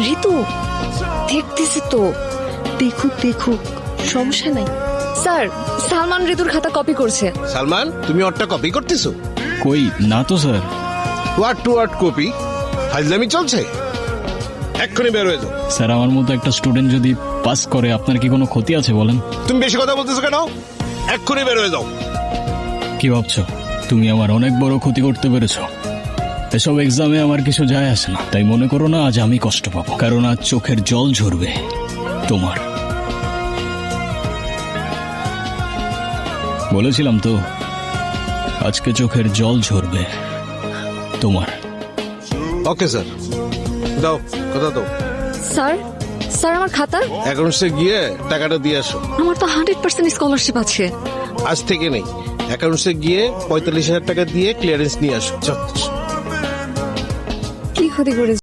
ঋতু দেখতেছি তো, দেখুক দেখুক, সমস্যা নাই। স্যার, সালমান ঋতুর খাতা কপি করছে। সালমান, তুমি ওরটা কপি করতেছো? কই না তো sir. Word to word copy? ফাইজলামি চলছে? এক্ষুনি বের হয়ে যাও। স্যার, আমার মতো একটা স্টুডেন্ট যদি পাস করে আপনার কি কোনো ক্ষতি আছে বলেন? তুমি বেশি কথা বলতেছো কেন? এক্ষুনি বের হয়ে যাও। কি ভাবছো তুমি আমার অনেক বড় ক্ষতি করতে পেরেছো? এসব এক্সামে আমার কিছু যায় আসে না, তাই মনে করো না আজ আমি কষ্ট পাবো, কারণ আজ চোখের জল ঝরবে তোমার। বলেছিলাম তো আজকে চোখের জল ঝরবে তোমার। ওকে স্যার, দাও কথা দাও। স্যার, স্যার আমার খাতা। অ্যাকাউন্টসে গিয়ে টাকাটা দিয়ে আসো। আমার তো 100% স্কলারশিপ আছে। আজ থেকে নেই, অ্যাকাউন্টসে গিয়ে 45,000 টাকা দিয়ে ক্লিয়ারেন্স নিয়ে আসো। কি ক্ষতি করে